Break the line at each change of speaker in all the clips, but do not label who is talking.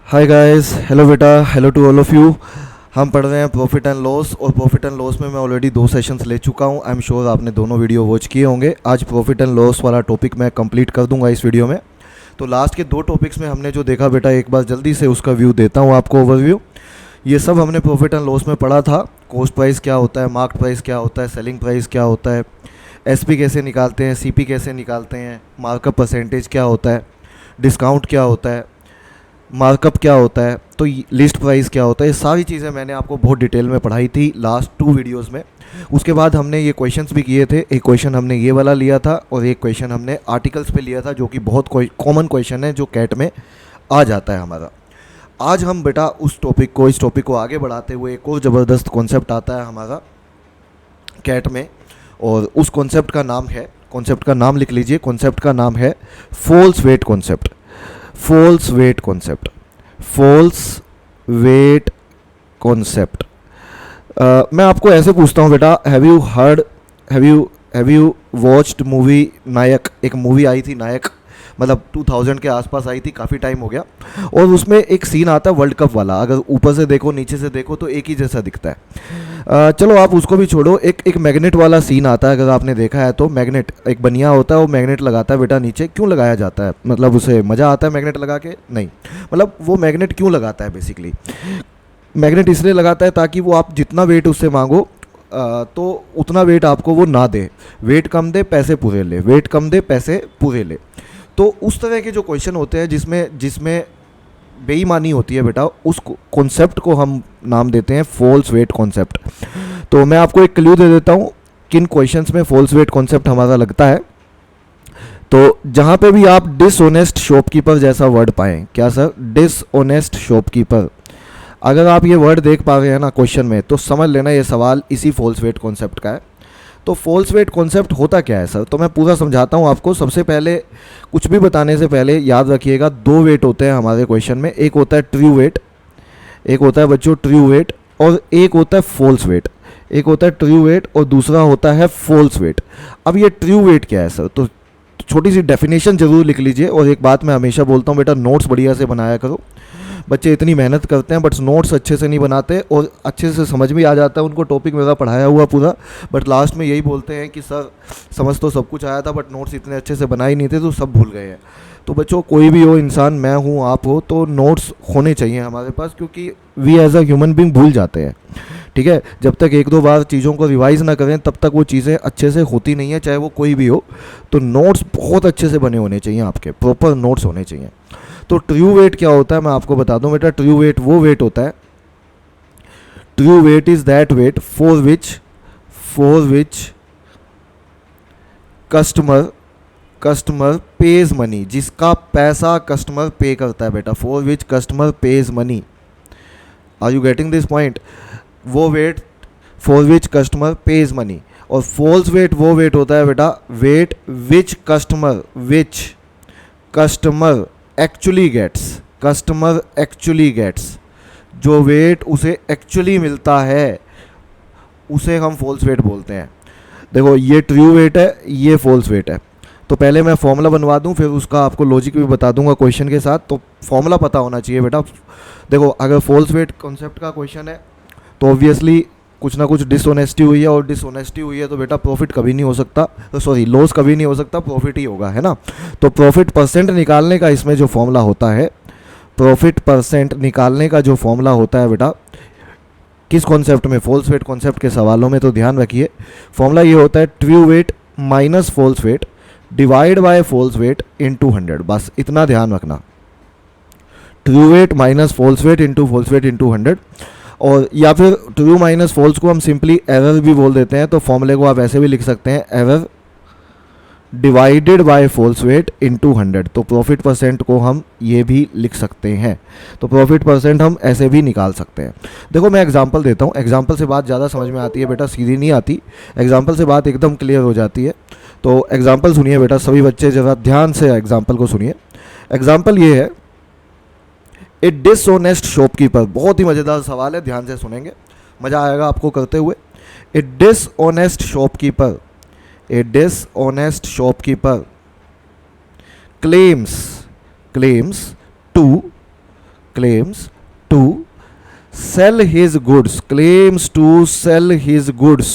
हाय guys, hello बेटा, hello to all of you. हम पढ़ रहे हैं प्रॉफिट एंड लॉस, और प्रॉफिट एंड लॉस में मैं ऑलरेडी 2 सेशंस ले चुका हूं। आई एम श्योर आपने दोनों वीडियो वॉच किए होंगे। आज प्रॉफिट एंड लॉस वाला टॉपिक मैं कंप्लीट कर दूंगा इस वीडियो में। तो लास्ट के 2 टॉपिक्स में हमने जो देखा बेटा, एक बार जल्दी से उसका व्यू देता हूँ आपको, ओवरव्यू। ये सब हमने प्रॉफिट एंड लॉस में पढ़ा था। कॉस्ट प्राइस क्या होता है, मार्क प्राइस क्या होता है, सेलिंग प्राइस क्या होता है, एसपी कैसे निकालते हैं, सीपी कैसे निकालते हैं, मार्कअप परसेंटेज क्या होता है, डिस्काउंट क्या होता है, मार्कअप क्या होता है, तो लिस्ट प्राइस क्या होता है। ये सारी चीज़ें मैंने आपको बहुत डिटेल में पढ़ाई थी लास्ट 2 वीडियोस में। उसके बाद हमने ये क्वेश्चंस भी किए थे। एक क्वेश्चन हमने ये वाला लिया था और एक क्वेश्चन हमने आर्टिकल्स पे लिया था, जो कि बहुत कॉमन क्वेश्चन है जो कैट में आ जाता है हमारा। आज हम बेटा इस टॉपिक को आगे बढ़ाते हुए एक और ज़बरदस्त कॉन्सेप्ट आता है हमारा कैट में, और उस कॉन्सेप्ट का नाम लिख लीजिए। कॉन्सेप्ट का नाम है false weight concept. False weight concept, false weight concept. मैं आपको ऐसे पूछता हूँ बेटा, have you watched movie Nayak? एक मूवी आई थी नायक, मतलब 2000 के आसपास आई थी, काफ़ी टाइम हो गया। और उसमें एक सीन आता है वर्ल्ड कप वाला। अगर ऊपर से देखो नीचे से देखो तो एक ही जैसा दिखता है। चलो आप उसको भी छोड़ो, एक मैग्नेट वाला सीन आता है, अगर आपने देखा है तो। मैग्नेट एक बनिया होता है, वो मैग्नेट लगाता है बेटा नीचे। क्यों लगाया जाता है? मतलब उसे मज़ा आता है मैग्नेट लगा के? नहीं, मतलब वो मैग्नेट क्यों लगाता है बेसिकली? मैग्नेट इसलिए लगाता है ताकि वो आप जितना वेट उससे मांगो तो उतना वेट आपको वो ना दे। वेट कम दे पैसे पूरे ले, वेट कम दे पैसे पूरे ले। तो उस तरह के जो क्वेश्चन होते हैं जिसमें बेईमानी होती है बेटा, उस कॉन्सेप्ट को हम नाम देते हैं फॉल्स वेट कॉन्सेप्ट। तो मैं आपको एक क्लू दे देता हूँ किन क्वेश्चंस में फॉल्स वेट कॉन्सेप्ट हमारा लगता है। तो जहाँ पे भी आप डिसऑनेस्ट शॉपकीपर जैसा वर्ड पाएं, क्या सर? डिसऑनेस्ट शॉपकीपर, अगर आप ये वर्ड देख पा रहे हैं ना क्वेश्चन में, तो समझ लेना ये सवाल इसी फॉल्स वेट कॉन्सेप्ट का है। तो फॉल्स वेट कॉन्सेप्ट होता क्या है सर? तो मैं पूरा समझाता हूँ आपको। सबसे पहले कुछ भी बताने से पहले याद रखिएगा, 2 वेट होते हैं हमारे क्वेश्चन में। एक होता है ट्रू वेट, एक होता है बच्चों ट्रू वेट, और एक होता है फॉल्स वेट। एक होता है ट्रू वेट और दूसरा होता है फॉल्स वेट। अब ये ट्रू वेट क्या है सर? तो छोटी सी डेफिनेशन जरूर लिख लीजिए। और एक बात मैं हमेशा बोलता हूँ बेटा, नोट्स बढ़िया से बनाया करो। बच्चे इतनी मेहनत करते हैं बट नोट्स अच्छे से नहीं बनाते, और अच्छे से समझ में आ जाता है उनको टॉपिक मेरा पढ़ाया हुआ पूरा, बट लास्ट में यही बोलते हैं कि सर समझ तो सब कुछ आया था बट नोट्स इतने अच्छे से बनाए नहीं थे तो सब भूल गए हैं। तो बच्चों, कोई भी हो इंसान, मैं हूँ आप हो, तो नोट्स होने चाहिए हमारे पास, क्योंकि we as a human being भूल जाते हैं। ठीक है, जब तक 1-2 बार चीज़ों को रिवाइज़ ना करें तब तक वो चीज़ें अच्छे से होती नहीं है, चाहे वो कोई भी हो। तो नोट्स बहुत अच्छे से बने होने चाहिए, आपके प्रॉपर नोट्स होने चाहिए। तो ट्रू वेट क्या होता है मैं आपको बता दूं बेटा। ट्रू वेट वो वेट होता है, true weight is that weight for which customer pays money, जिसका पैसा कस्टमर पे करता है बेटा। For which customer pays money. Are you getting this point? वो weight for which customer pays money. और फॉल्स वेट वो वेट होता है बेटा, weight which customer actually gets, जो वेट उसे एक्चुअली मिलता है उसे हम फॉल्स वेट बोलते हैं। देखो, ये ट्रू वेट है, ये फॉल्स वेट है। तो पहले मैं फॉर्मूला बनवा दूं, फिर उसका आपको लॉजिक भी बता दूंगा क्वेश्चन के साथ। तो फॉर्मूला पता होना चाहिए बेटा। देखो, अगर फॉल्स वेट कॉन्सेप्ट का क्वेश्चन है तो ऑब्वियसली कुछ ना कुछ डिसऑनेस्टी हुई है, और डिसऑनेस्टी हुई है तो बेटा प्रॉफिट कभी नहीं हो सकता, सॉरी लॉस कभी नहीं हो सकता, प्रॉफिट ही होगा, है ना। तो प्रॉफिट परसेंट निकालने का इसमें जो फॉर्मूला होता है, प्रॉफिट परसेंट निकालने का जो फॉर्मूला होता है बेटा, किस कॉन्सेप्ट में? फॉल्स वेट कॉन्सेप्ट के सवालों में। तो ध्यान रखिए, फॉर्मूला ये होता है true weight minus false weight divide by false weight into 100। बस इतना ध्यान रखना, true weight minus false weight into false weight into 100। और या फिर ट्रू माइनस फॉल्स को हम सिंपली एरर भी बोल देते हैं। तो फॉर्मूले को आप ऐसे भी लिख सकते हैं, error divided by false weight into 100। तो प्रॉफिट परसेंट को हम ये भी लिख सकते हैं। तो प्रॉफिट परसेंट हम ऐसे भी निकाल सकते हैं। देखो, मैं एग्जांपल देता हूँ। एग्जांपल से बात ज़्यादा समझ में आती है बेटा, सीधी नहीं आती। एग्जांपल से बात एकदम क्लियर हो जाती है। तो एग्जांपल सुनिए बेटा, सभी बच्चे ज़रा ध्यान से एग्जांपल को सुनिए। एग्जांपल ये है, ए डिसऑनेस्ट शॉपकीपर। बहुत ही मज़ेदार सवाल है, ध्यान से सुनेंगे, मज़ा आएगा आपको करते हुए। ए dishonest shopkeeper claims to claims to sell his goods, claims to sell his goods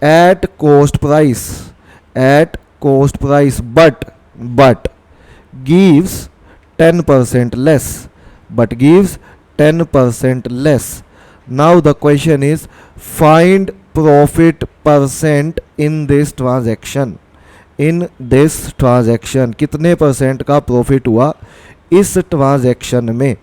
at cost price, at cost price, but gives 10% less, but gives 10% less. Now the question is, find profit percent in this transaction. In this transaction कितने percent का profit हुआ इस transaction में।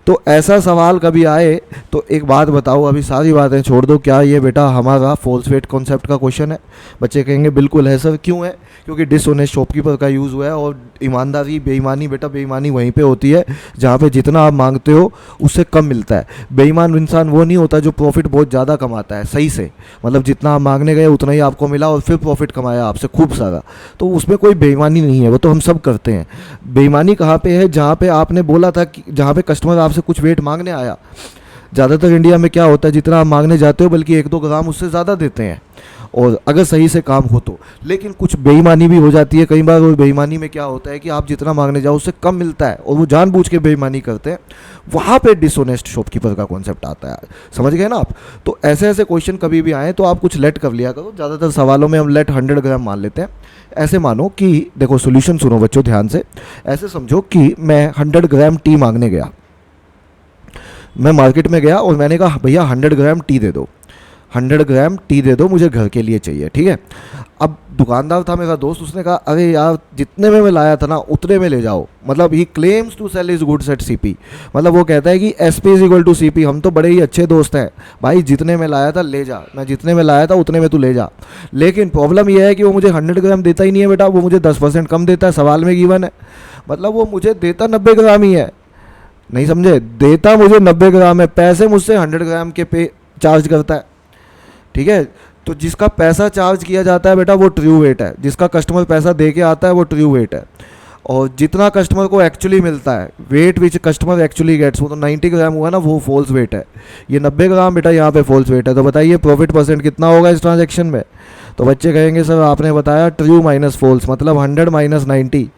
तो ऐसा सवाल कभी आए तो एक बात बताओ, अभी सारी बातें छोड़ दो, क्या ये बेटा हमारा फॉल्स वेट कॉन्सेप्ट का क्वेश्चन है? बच्चे कहेंगे बिल्कुल है सर। क्यों है? क्योंकि डिसऑनेस्ट शॉपकीपर का यूज़ हुआ है, और ईमानदारी बेईमानी बेटा बेईमानी वहीं पे होती है जहाँ पे जितना आप मांगते हो उससे कम मिलता है। बेईमान इंसान वो नहीं होता जो प्रॉफिट बहुत ज़्यादा कमाता है सही से, मतलब जितना आप मांगने गए उतना ही आपको मिला और फिर प्रॉफिट कमाया आपसे खूब सारा, तो उसमें कोई बेईमानी नहीं है, वो तो हम सब करते हैं। बेईमानी कहाँ पे है? जहाँ पे आपने बोला था कि जहाँ पे कस्टमर आपसे कुछ वेट मांगने आया। ज़्यादातर इंडिया में क्या होता है, जितना आप मांगने जाते हो बल्कि 1-2 ग्राम उससे ज़्यादा देते हैं, और अगर सही से काम हो तो। लेकिन कुछ बेईमानी भी हो जाती है कई बार, और बेईमानी में क्या होता है कि आप जितना मांगने जाओ उससे कम मिलता है, और वो जानबूझ के बेईमानी करते हैं। वहाँ पे डिसऑनेस्ट शॉपकीपर का कॉन्सेप्ट आता है। समझ गए ना आप? तो ऐसे ऐसे क्वेश्चन कभी भी आए तो आप कुछ लेट कर लिया करो। ज़्यादातर सवालों में हम लेट 100 ग्राम मान लेते हैं। ऐसे मानो कि देखो, सोल्यूशन सुनो बच्चों ध्यान से। ऐसे समझो कि मैं 100 ग्राम टी मांगने गया, मैं मार्केट में गया और मैंने कहा भैया 100 ग्राम टी दे दो, 100 ग्राम टी दे दो, मुझे घर के लिए चाहिए, ठीक है। अब दुकानदार था मेरा दोस्त, उसने कहा अरे यार जितने में मैं लाया था ना उतने में ले जाओ। मतलब he claims to sell is goods at CP, मतलब वो कहता है कि SP is equal to CP. हम तो बड़े ही अच्छे दोस्त हैं भाई, जितने में लाया था ले जा, मैं जितने में लाया था उतने में तू ले जा। लेकिन प्रॉब्लम यह है कि वो मुझे 100 ग्राम देता ही नहीं है बेटा, वो मुझे 10% कम देता है, सवाल में गिवन है। मतलब वो मुझे देता 90 ग्राम ही है, नहीं समझे, देता मुझे 90 ग्राम है, पैसे मुझसे 100 ग्राम के पे चार्ज करता है, ठीक है। तो जिसका पैसा चार्ज किया जाता है बेटा वो ट्रू वेट है, जिसका कस्टमर पैसा दे के आता है वो ट्रू वेट है, और जितना कस्टमर को एक्चुअली मिलता है, wait which customer actually gets, वो तो 90 ग्राम हुआ ना, वो फॉल्स वेट है। ये 90 ग्राम बेटा यहाँ पे फॉल्स वेट है। तो बताइए प्रॉफिट परसेंट कितना होगा इस ट्रांजेक्शन में? तो बच्चे कहेंगे सर आपने बताया ट्रू माइनस फॉल्स, मतलब 100 minus 90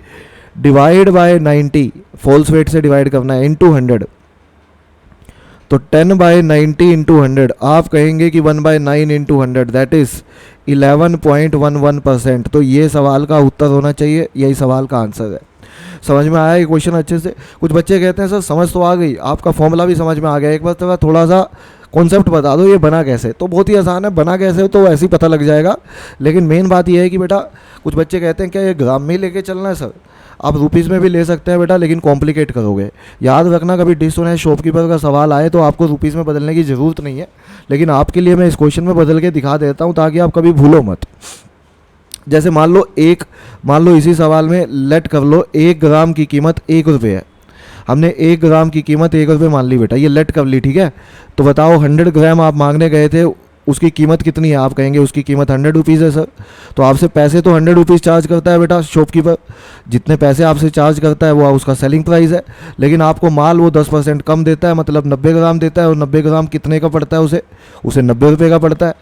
divide by 90, false weight से डिवाइड करना है, इंटू 100। तो 10/90 इंटू 100, आप कहेंगे कि 1/9 इंटू 100, दैट इज़ 11.11%। तो ये सवाल का उत्तर होना चाहिए, यही सवाल का आंसर है। समझ में आया ये क्वेश्चन अच्छे से? कुछ बच्चे कहते हैं सर समझ तो आ गई, आपका फॉर्मूला भी समझ में आ गया, एक बार थोड़ा सा कॉन्सेप्ट बता दो ये बना कैसे। तो बहुत ही आसान है, बना कैसे तो ऐसे ही पता लग जाएगा। लेकिन मेन बात यह है कि बेटा कुछ बच्चे कहते हैं क्या ये ग्राम में ही लेके चलना है सर? आप रुपीज़ में भी ले सकते हैं बेटा, लेकिन कॉम्प्लिकेट करोगे। याद रखना कभी डिसऑनेस्ट शॉपकीपर का सवाल आए तो आपको रुपीज़ में बदलने की ज़रूरत नहीं है, लेकिन आपके लिए मैं इस क्वेश्चन में बदल के दिखा देता हूँ ताकि आप कभी भूलो मत। जैसे मान लो इसी सवाल में लेट कर लो 1 ग्राम की कीमत 1 रुपये है, हमने 1 ग्राम की कीमत 1 रुपये मान ली बेटा, ये लेट कर ली, ठीक है। तो बताओ 100 ग्राम आप मांगने गए थे, उसकी कीमत कितनी है? आप कहेंगे उसकी कीमत 100 रुपीज़ है सर। तो आपसे पैसे तो 100 रुपीज़ चार्ज करता है बेटा शॉपकीपर, जितने पैसे आपसे चार्ज करता है वो उसका सेलिंग प्राइस है, लेकिन आपको माल वो 10% कम देता है, मतलब 90 ग्राम देता है, और 90 ग्राम कितने का पड़ता है उसे 90 रुपये का पड़ता है।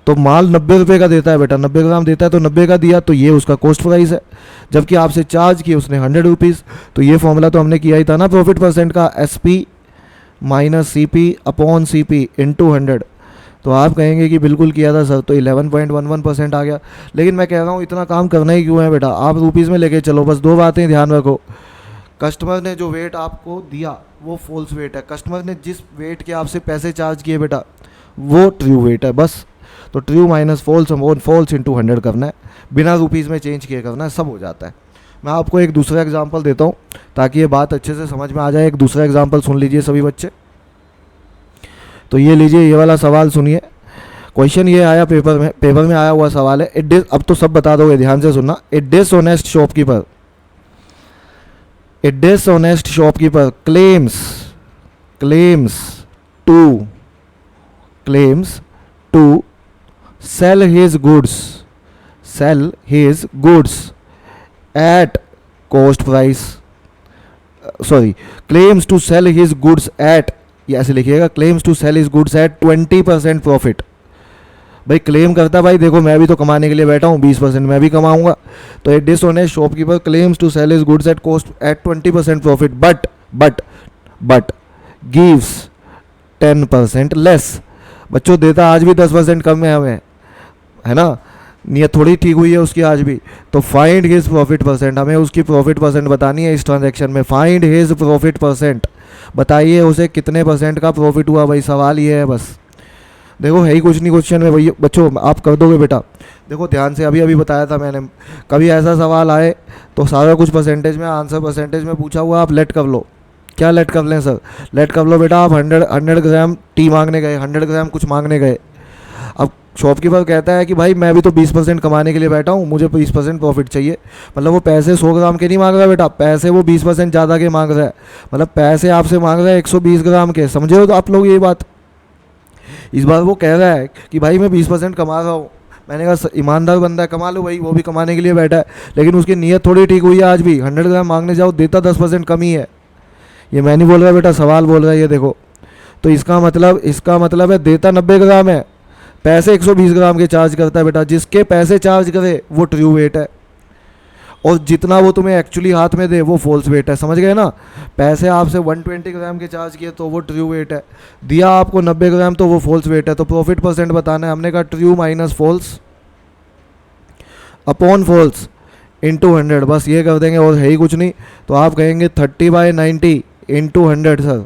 तो माल 90 रुपये का देता है बेटा, 90 ग्राम देता है तो 90 का दिया, तो ये उसका कॉस्ट प्राइस है, जबकि आपसे चार्ज किए उसने 100 रुपीज़। तो ये फॉर्मूला तो हमने किया ही था ना प्रॉफिट परसेंट का, SP minus CP upon CP into 100। तो आप कहेंगे कि बिल्कुल किया था सर, तो 11.11% आ गया। लेकिन मैं कह रहा हूँ इतना काम करना ही क्यों है बेटा, आप रुपीज़ में लेके चलो। बस 2 बातें ध्यान रखो, कस्टमर ने जो वेट आपको दिया वो फॉल्स वेट है, कस्टमर ने जिस वेट के आपसे पैसे चार्ज किए बेटा वो ट्रू वेट है बस। तो ट्रू माइनस फॉल्स और फॉल्स इंटू 100 करना है, बिना रुपीज़ में चेंज किए करना है, सब हो जाता है। मैं आपको एक दूसरा एग्जांपल देता हूँ ताकि ये बात अच्छे से समझ में आ जाए। एक दूसरा एग्जांपल सुन लीजिए सभी बच्चे। तो ये लीजिए, ये वाला सवाल सुनिए। क्वेश्चन ये आया पेपर में आया हुआ सवाल है। अब तो सब बता दोगे, ध्यान से सुनना। ए dishonest shopkeeper claims to sell his goods at cost price, claims to sell his goods at, ये ऐसे लिखिएगा, claims to sell his goods at 20% profit. भाई क्लेम करता, भाई देखो मैं भी तो कमाने के लिए बैठा हूँ, 20% मैं भी कमाऊंगा। तो a dishonest shopkeeper claims to sell his goods at 20% profit, but gives 10% less. बच्चों देता आज भी 10% कम है हमें, है ना, नियत थोड़ी ठीक हुई है उसकी आज भी। तो फाइंड हिज प्रॉफिट परसेंट, हमें उसकी प्रॉफिट परसेंट बतानी है इस ट्रांजैक्शन में। फाइंड हिज प्रॉफिट परसेंट, बताइए उसे कितने परसेंट का प्रॉफिट हुआ भाई, सवाल ये है बस। देखो है ही कुछ नहीं क्वेश्चन में भैया, बच्चों आप कर दोगे बेटा। देखो ध्यान से, अभी अभी बताया था मैंने, कभी ऐसा सवाल आए तो सारा कुछ परसेंटेज में, आंसर परसेंटेज में पूछा हुआ, आप लेट कर लो। क्या लेट कर लें सर? लेट कर लो बेटा। आप 100 ग्राम टी मांगने गए, 100 ग्राम कुछ मांगने गए। अब शॉपकीपर कहता है कि भाई मैं भी तो 20% कमाने के लिए बैठा हूँ, मुझे 20% प्रॉफिट चाहिए। मतलब वो पैसे 100 ग्राम के नहीं मांग रहा बेटा, पैसे वो 20% ज़्यादा के मांग रहा है। मतलब पैसे आपसे मांग रहा है 120 ग्राम के, समझे हो तो आप लोग ये बात। इस बार वो कह रहा है कि भाई मैं 20% कमा रहा हूँ। मैंने कहा ईमानदार बंदा है, कमा लो भाई, वो भी कमाने के लिए बैठा है। लेकिन उसकी नीयत थोड़ी ठीक हुई है आज भी। 100 ग्राम मांगने जाओ, देता 10% कम ही है। ये मैं नहीं बोल रहा बेटा, सवाल बोल रहा है ये देखो। तो इसका मतलब है देता 90 ग्राम है, पैसे 120 ग्राम के चार्ज करता है बेटा। जिसके पैसे चार्ज करे वो ट्रू वेट है, और जितना वो तुम्हें एक्चुअली हाथ में दे वो फॉल्स वेट है। समझ गए ना? पैसे आपसे 120 ग्राम के चार्ज किए तो वो ट्रू वेट है, दिया आपको 90 ग्राम तो वो फॉल्स वेट है। तो प्रॉफिट परसेंट बताना है, हमने कहा true minus false upon false into 100, बस ये कर देंगे और है ही कुछ नहीं। तो आप कहेंगे 30/90 इंटू 100 सर,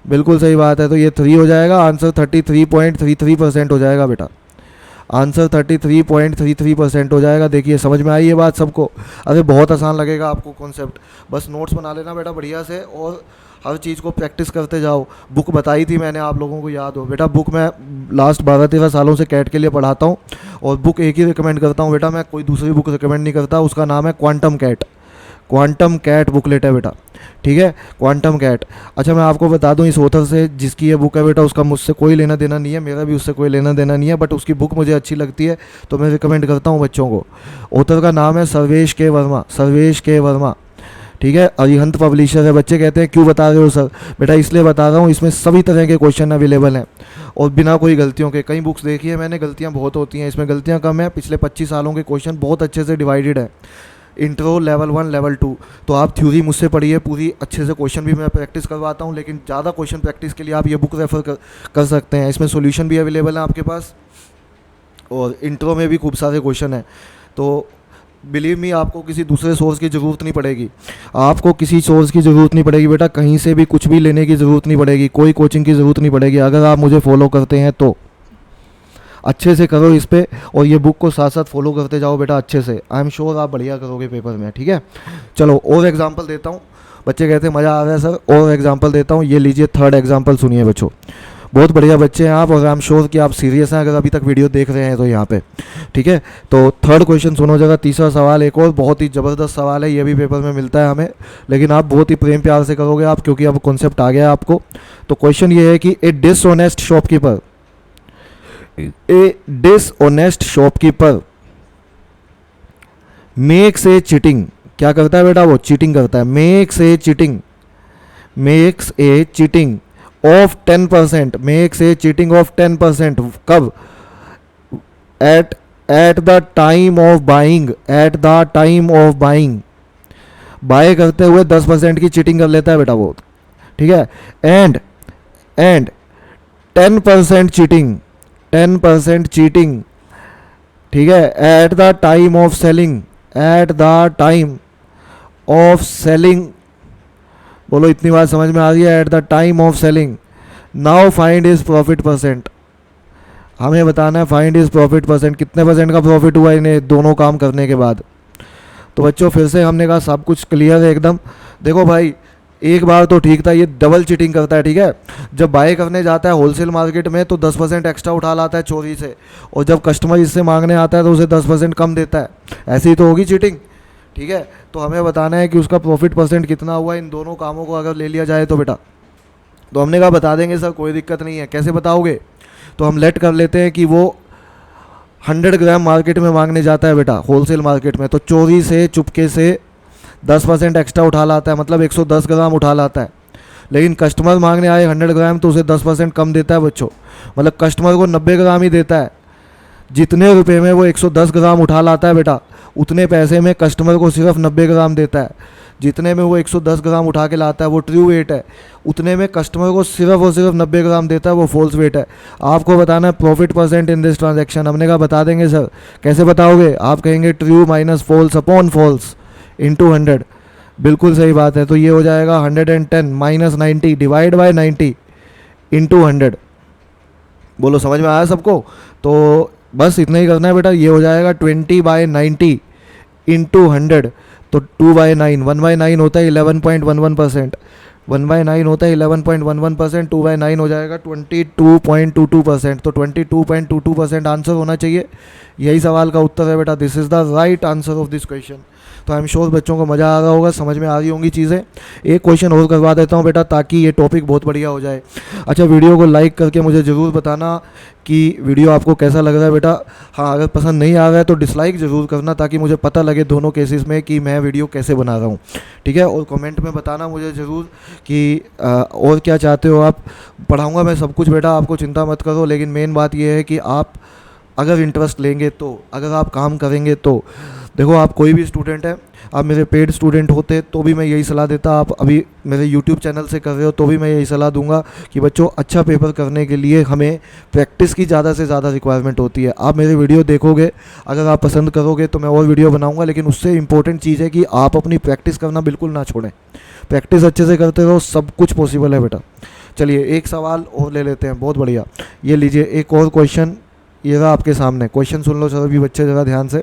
बिल्कुल सही बात है। तो ये 3 हो जाएगा, आंसर 33.33% हो जाएगा बेटा। आंसर 33.33% हो जाएगा। देखिए समझ में आई ये बात सबको? अरे बहुत आसान लगेगा आपको कॉन्सेप्ट, बस नोट्स बना लेना बेटा बढ़िया से, और हर चीज़ को प्रैक्टिस करते जाओ। बुक बताई थी मैंने, आप लोगों को याद हो बेटा, बुक मैं लास्ट 12-13 सालों से कैट के लिए पढ़ाता हूँ, और बुक एक ही रिकमेंड करता हूँ बेटा, मैं कोई दूसरी बुक रिकमेंड नहीं करता। उसका नाम है quantum CAT. Quantum CAT booklet है बेटा, ठीक है, क्वांटम कैट। अच्छा मैं आपको बता दूं, इस ऑथर से जिसकी ये बुक है बेटा, उसका मुझसे कोई लेना देना नहीं है, मेरा भी उससे कोई लेना देना नहीं है, बट उसकी बुक मुझे अच्छी लगती है तो मैं रिकमेंड करता हूँ बच्चों को। ऑथर का नाम है सर्वेश के वर्मा, सर्वेश के वर्मा, ठीक है, अरिहंत पब्लिशर है। बच्चे कहते हैं क्यों बता रहे हो सर? बेटा इसलिए बता रहा हूँ, इसमें सभी तरह के क्वेश्चन अवेलेबल हैं और बिना कोई गलतियों के। कई बुक्स देखी है मैंने, गलतियाँ बहुत होती हैं, इसमें गलतियाँ कम है। पिछले 25 सालों के क्वेश्चन बहुत अच्छे से डिवाइडेड है, इंट्रो, लेवल 1, लेवल 2। तो आप थ्योरी मुझसे पढ़िए पूरी अच्छे से, क्वेश्चन भी मैं प्रैक्टिस करवाता हूँ, लेकिन ज़्यादा क्वेश्चन प्रैक्टिस के लिए आप ये बुक रेफर कर सकते हैं। इसमें सॉल्यूशन भी अवेलेबल है आपके पास, और इंट्रो में भी खूब सारे क्वेश्चन हैं। तो बिलीव मी, आपको किसी दूसरे सोर्स की ज़रूरत नहीं पड़ेगी, आपको किसी सोर्स की ज़रूरत नहीं पड़ेगी बेटा, कहीं से भी कुछ भी लेने की ज़रूरत नहीं पड़ेगी, कोई कोचिंग की ज़रूरत नहीं पड़ेगी। अगर आप मुझे फॉलो करते हैं तो अच्छे से करो इस पे, और ये बुक को साथ साथ फॉलो करते जाओ बेटा अच्छे से। आई एम श्योर आप बढ़िया करोगे पेपर में, ठीक है। चलो और एग्जांपल देता हूँ। बच्चे कहते हैं मज़ा आ रहा है सर, और एग्जांपल देता हूँ। ये लीजिए, थर्ड एग्जांपल सुनिए बच्चों, बहुत बढ़िया बच्चे हैं आप, और आई एम श्योर कि आप सीरियस हैं अगर अभी तक वीडियो देख रहे हैं तो यहाँ पे, ठीक है। तो थर्ड क्वेश्चन सुनो जगह, तीसरा सवाल एक और बहुत ही ज़बरदस्त सवाल है, ये भी पेपर में मिलता है हमें, लेकिन आप बहुत ही प्रेम प्यार से करोगे आप, क्योंकि अब कॉन्सेप्ट आ गया है आपको। तो क्वेश्चन ये है कि a dishonest shopkeeper, a dishonest shopkeeper makes a cheating, क्या करता है बेटा? वो चीटिंग करता है। Makes a cheating, makes a cheating of 10%, makes a cheating of 10%। कब? At the time of buying, at the time of buying, buy करते हुए 10% की चीटिंग कर लेता है बेटा वो, ठीक है। एंड 10% चीटिंग, 10% चीटिंग, ठीक है, eight the time of selling, eight the time of selling. बोलो इतनी बात समझ में आ रही है? Eight the time of selling. Now find is profit percent, हमें बताना है फाइंड इज प्रॉफिट परसेंट, कितने परसेंट का प्रॉफिट हुआ इन्हें दोनों काम करने के बाद। तो बच्चों फिर से हमने कहा सब कुछ क्लियर है एकदम। देखो भाई एक बार तो ठीक था, ये डबल चीटिंग करता है, ठीक है। जब बाय करने जाता है होलसेल मार्केट में तो 10% एक्स्ट्रा उठा लाता है चोरी से, और जब कस्टमर इससे मांगने आता है तो उसे 10% कम देता है, ऐसे ही तो होगी चीटिंग, ठीक है। तो हमें बताना है कि उसका प्रॉफिट परसेंट कितना हुआ इन दोनों कामों को अगर ले लिया जाए तो बेटा। तो हमने कहा बता देंगे सर, कोई दिक्कत नहीं है। कैसे बताओगे? तो हम लेट कर लेते हैं कि वो 100 ग्राम मार्केट में मांगने जाता है बेटा, होलसेल मार्केट में, तो चोरी से चुपके से 10% एक्स्ट्रा उठा लाता है, मतलब 110 ग्राम उठा लाता है। लेकिन कस्टमर मांगने आए 100 ग्राम तो उसे 10% कम देता है बच्चों, मतलब कस्टमर को 90 ग्राम ही देता है। जितने रुपए में वो 110 ग्राम उठा लाता है बेटा, उतने पैसे में कस्टमर को सिर्फ 90 ग्राम देता है। जितने में वो 110 ग्राम उठा के लाता है वो ट्रू वेट है, उतने में कस्टमर को सिर्फ और सिर्फ 90 ग्राम देता है वो फॉल्स वेट है। आपको बताना है profit percent in this transaction. हमने कहा बता देंगे सर। कैसे बताओगे? आप कहेंगे true minus false upon false into 100। बिल्कुल सही बात है। तो ये हो जाएगा 110 माइनस 90 डिवाइड बाय 90 इंटू 100। बोलो समझ में आया सबको? तो बस इतना ही करना है बेटा। ये हो जाएगा 20/90 इंटू 100। तो 2/9, 1/9 होता है 11.11%, 1/9 होता है 11.11%, 2/9 हो जाएगा 22.22%। तो 22.22% आंसर होना चाहिए। यही सवाल का उत्तर है बेटा। This is the right answer of this question. तो आई एम श्योर बच्चों को मज़ा आ रहा होगा, समझ में आ रही होंगी चीज़ें। एक क्वेश्चन और करवा देता हूँ बेटा ताकि ये टॉपिक बहुत बढ़िया हो जाए। अच्छा, वीडियो को लाइक करके मुझे ज़रूर बताना कि वीडियो आपको कैसा लग रहा है बेटा। हाँ, अगर पसंद नहीं आ रहा है तो डिसलाइक ज़रूर करना ताकि मुझे पता लगे दोनों केसेस में कि मैं वीडियो कैसे बना रहा हूँ। ठीक है? और कमेंट में बताना मुझे ज़रूर कि और क्या चाहते हो आप। पढ़ाऊँगा मैं सब कुछ बेटा, आपको चिंता मत करो। लेकिन मेन बात यह है कि आप अगर इंटरेस्ट लेंगे तो, अगर आप काम करेंगे तो। देखो, आप कोई भी स्टूडेंट है, आप मेरे पेड स्टूडेंट होते तो भी मैं यही सलाह देता। आप अभी मेरे यूट्यूब चैनल से कर रहे हो तो भी मैं यही सलाह दूंगा कि बच्चों अच्छा पेपर करने के लिए हमें प्रैक्टिस की ज़्यादा से ज़्यादा रिक्वायरमेंट होती है। आप मेरे वीडियो देखोगे, अगर आप पसंद करोगे तो मैं और वीडियो बनाऊंगा, लेकिन उससे इंपॉर्टेंट चीज़ है कि आप अपनी प्रैक्टिस करना बिल्कुल ना छोड़ें। प्रैक्टिस अच्छे से करते रहो, सब कुछ पॉसिबल है बेटा। चलिए एक सवाल और ले लेते हैं। बहुत बढ़िया, ये लीजिए एक और क्वेश्चन। ये रहा आपके सामने क्वेश्चन, सुन लो सभी बच्चे ज़रा ध्यान से।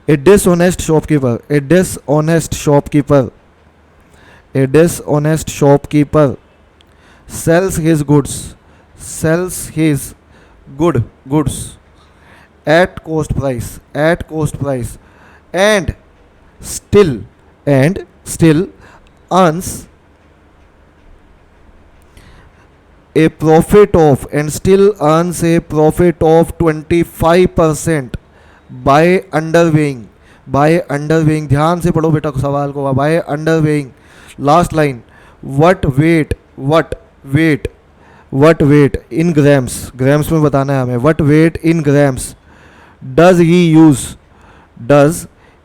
A dishonest shopkeeper sells his goods at cost price and still earns a profit of 25% by underweighing। ध्यान से पढ़ो बेटा सवाल को। by underweighing, last line, what weight in grams में बताना है हमें। what weight in grams does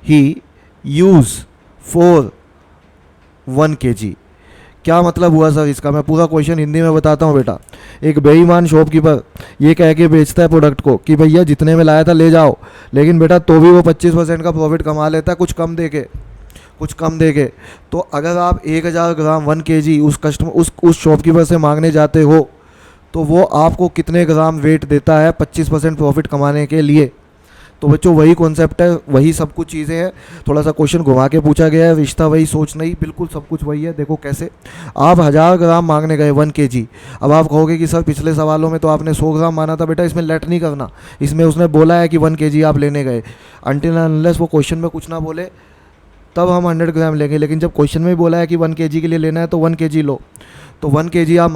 he use for 1 kg? क्या मतलब हुआ सर इसका? मैं पूरा क्वेश्चन हिंदी में बताता हूँ बेटा। एक बेईमान शॉपकीपर ये कह के बेचता है प्रोडक्ट को कि भैया जितने में लाया था ले जाओ, लेकिन बेटा तो भी वो 25% का प्रॉफिट कमा लेता है, कुछ कम देके। तो अगर आप 1000 ग्राम 1 kg उस शॉपकीपर से मांगने जाते हो तो वो आपको कितने ग्राम वेट देता है 25% प्रॉफिट कमाने के लिए? तो बच्चों वही कॉन्सेप्ट है, वही सब कुछ चीज़ें हैं। थोड़ा सा क्वेश्चन घुमा के पूछा गया है, रिश्ता वही, सोच नहीं, बिल्कुल सब कुछ वही है। देखो कैसे, आप 1000 ग्राम मांगने गए 1 kg। अब आप कहोगे कि सर पिछले सवालों में तो आपने 100 ग्राम माना था। बेटा इसमें लेट नहीं करना, इसमें उसने बोला है कि 1 kg आप लेने गए। अनटिल अनलेस वो क्वेश्चन में कुछ ना बोले तब हम 100 ग्राम लेंगे, लेकिन जब क्वेश्चन में बोला है कि 1 kg के लिए लेना है तो 1 kg लो। तो 1 kg आप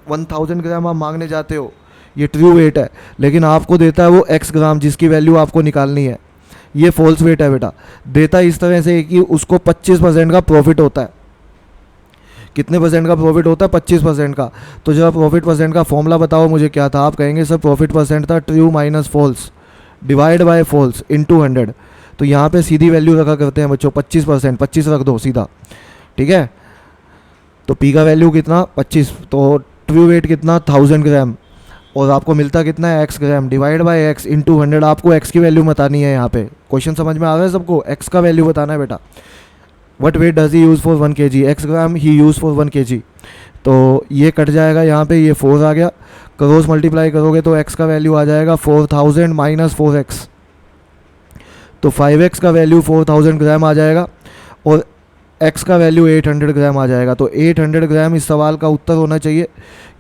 1000 ग्राम आप मांगने जाते हो, ये ट्रू वेट है, लेकिन आपको देता है वो x ग्राम जिसकी वैल्यू आपको निकालनी है। ये फॉल्स वेट है बेटा। देता इस तरह से कि उसको 25% का प्रॉफिट होता है। कितने परसेंट का प्रॉफिट होता है? 25% का। तो जब प्रॉफिट परसेंट का फॉर्मूला बताओ मुझे क्या था? आप कहेंगे सर प्रॉफिट परसेंट था true minus false divide by false into 100। तो यहाँ पे सीधी वैल्यू रखा करते हैं बच्चों 25%, 25 रख दो सीधा। ठीक है? तो पी का वैल्यू कितना? 25। तो ट्रू वेट कितना? 1000 ग्राम। और आपको मिलता कितना है? x gram divide by x into 100। आपको x की वैल्यू बतानी है। यहाँ पे क्वेश्चन समझ में आ रहा है सबको? x का वैल्यू बताना है बेटा। What weight does he use for 1 kg? x gram he use for 1 kg। तो ये कट जाएगा यहाँ पे, ये 4 आ गया। क्रॉस मल्टीप्लाई करोगे तो x का वैल्यू आ जाएगा 4000 माइनस 4x। तो 5x का वैल्यू 4000 ग्राम आ जाएगा और x का वैल्यू 800 ग्राम आ जाएगा। तो 800 ग्राम इस सवाल का उत्तर होना चाहिए।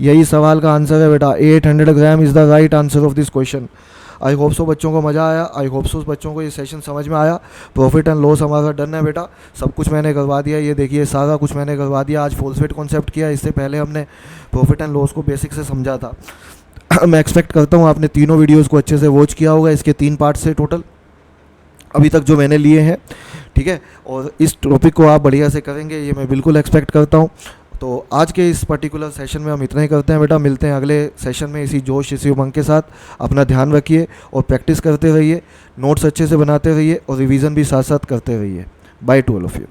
यही सवाल का आंसर है बेटा। 800 gram is the right answer of this question. I hope so बच्चों को मज़ा आया। आई होप सो बच्चों को ये सेशन समझ में आया। प्रॉफिट एंड लॉस हमारा डन है बेटा, सब कुछ मैंने करवा दिया। ये देखिए सारा कुछ मैंने करवा दिया। आज फॉल्स वेट कॉन्सेप्ट किया, इससे पहले हमने प्रॉफिट एंड लॉस को बेसिक से समझा था। मैं एक्सपेक्ट करता हूँ आपने तीनों वीडियोज़ को अच्छे से वॉच किया होगा। इसके 3 पार्ट से टोटल अभी तक जो मैंने लिए हैं। ठीक है? और इस टॉपिक को आप बढ़िया से करेंगे ये मैं बिल्कुल एक्सपेक्ट करता हूँ। तो आज के इस पर्टिकुलर सेशन में हम इतना ही करते हैं बेटा। मिलते हैं अगले सेशन में इसी जोश इसी उमंग के साथ। अपना ध्यान रखिए और प्रैक्टिस करते रहिए, नोट्स अच्छे से बनाते रहिए और रिवीजन भी साथ साथ करते रहिए। By two all of you.